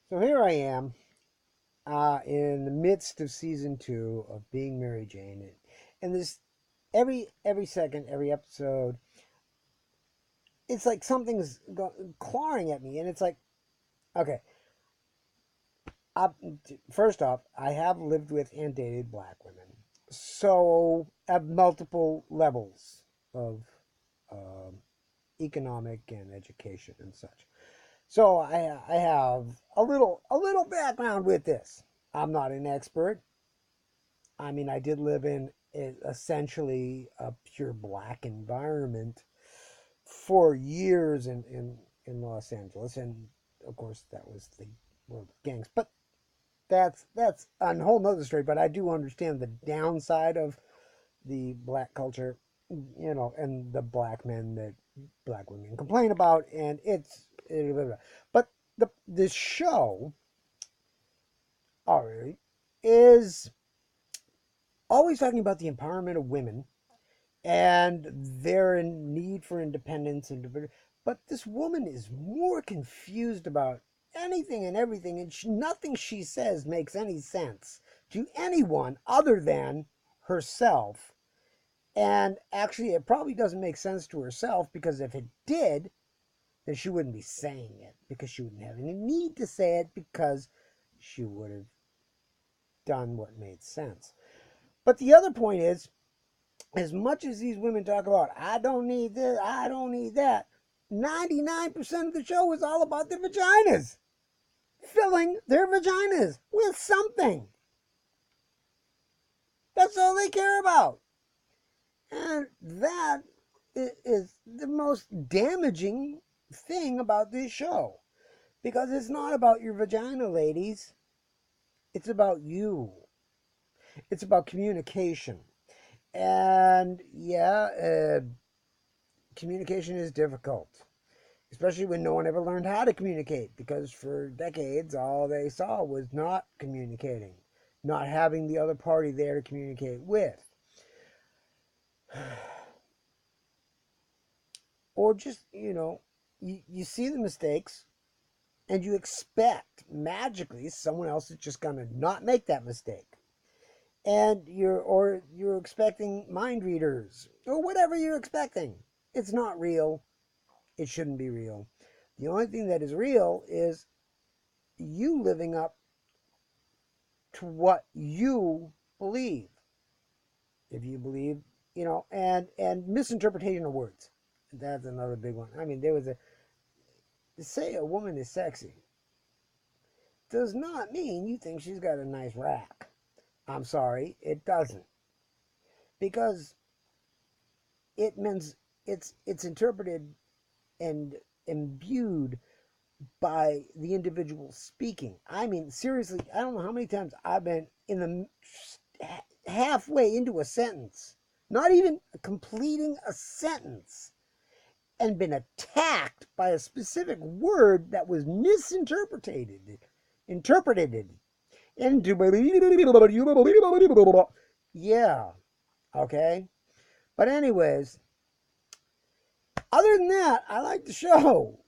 So here I am in the midst of season 2 of Being Mary Jane, and this every second, every episode, it's like something's clawing at me, and it's like, okay, I, first off, I have lived with and dated black women, so at multiple levels of um, economic and education and such. So I have a little background with this. I'm not an expert. I mean, I did live in essentially a pure black environment for years in Los Angeles, and of course that was the world of gangs. But that's a whole nother story. But I do understand the downside of the black culture, and the black men that black women complain about, and but the show, all right, is always talking about the empowerment of women and their need for independence but this woman is more confused about anything and everything, and nothing she says makes any sense to anyone other than herself. And actually, it probably doesn't make sense to herself, because if it did, then she wouldn't be saying it, because she wouldn't have any need to say it, because she would have done what made sense. But the other point is, as much as these women talk about, I don't need this, I don't need that, 99% of the show is all about their vaginas, filling their vaginas with something. That's all they care about. And that is the most damaging thing about this show. Because it's not about your vagina, ladies. It's about you. It's about communication. And yeah, communication is difficult, especially when no one ever learned how to communicate, because for decades all they saw was not communicating, not having the other party there to communicate with. Or just, you see the mistakes, and you expect magically someone else is just going to not make that mistake. And you're expecting mind readers or whatever you're expecting. It's not real. It shouldn't be real. The only thing that is real is you living up to what you believe. If you believe, and misinterpretation of words. That's another big one. I mean, there was to say a woman is sexy does not mean you think she's got a nice rack. I'm sorry, it doesn't. Because it means it's interpreted and imbued by the individual speaking. I mean, seriously, I don't know how many times I've been in the halfway into a sentence, not even completing a sentence, and been attacked by a specific word that was interpreted into. Yeah, okay. But anyways, other than that, I like the show.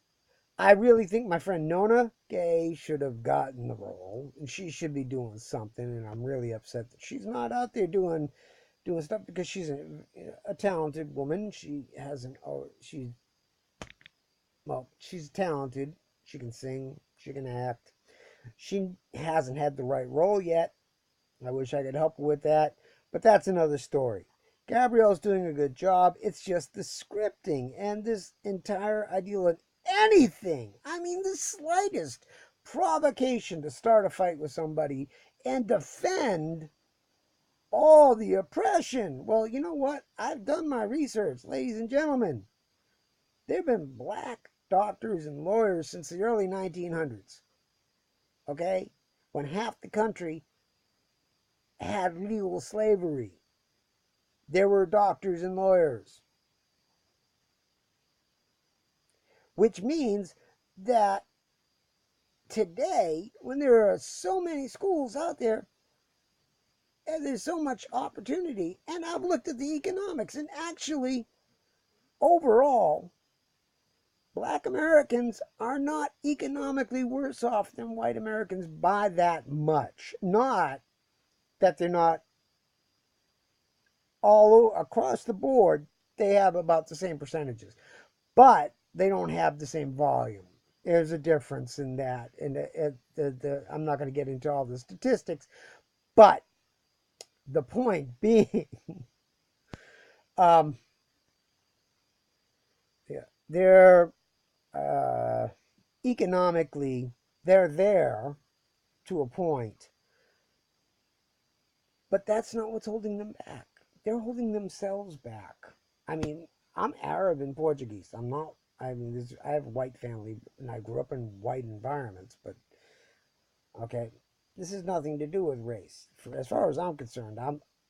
I really think my friend Nona Gay should have gotten the role, and she should be doing something. And I'm really upset that she's not out there doing stuff, because she's a talented woman. She hasn't. Oh, she's talented. She can sing. She can act. She hasn't had the right role yet. I wish I could help her with that, but that's another story. Gabrielle's doing a good job. It's just the scripting and this entire idea of anything. I mean, the slightest provocation to start a fight with somebody and defend all the oppression. Well, you know what? I've done my research, ladies and gentlemen. There have been black doctors and lawyers since the early 1900s, okay? When half the country had legal slavery, there were doctors and lawyers, which means that today, when there are so many schools out there and there's so much opportunity, and I've looked at the economics, and actually, overall, Black Americans are not economically worse off than white Americans by that much. Not that they're not all across the board, they have about the same percentages, but they don't have the same volume. There's a difference in that. And I'm not going to get into all the statistics, but the point being, um, yeah, they're economically, they're there to a point, but that's not what's holding them back. They're holding themselves back. I mean, I'm Arab and Portuguese. I'm not. I mean, I have a white family, and I grew up in white environments. But okay, this has nothing to do with race. As far as I'm concerned,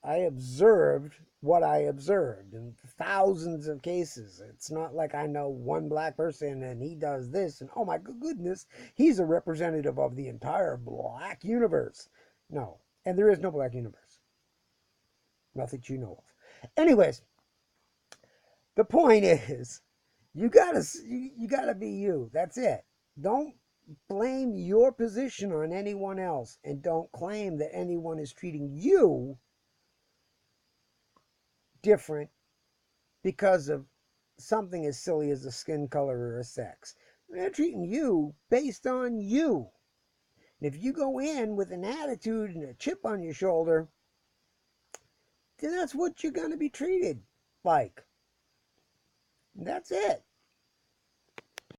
I observed what I observed in thousands of cases. It's not like I know one black person and he does this, and oh my goodness, he's a representative of the entire black universe. No, and there is no black universe. Nothing you know of. Anyways, the point is, you gotta be you. That's it. Don't blame your position on anyone else, and don't claim that anyone is treating you different because of something as silly as a skin color or a sex. They're treating you based on you. And if you go in with an attitude and a chip on your shoulder, then that's what you're going to be treated like. And that's it.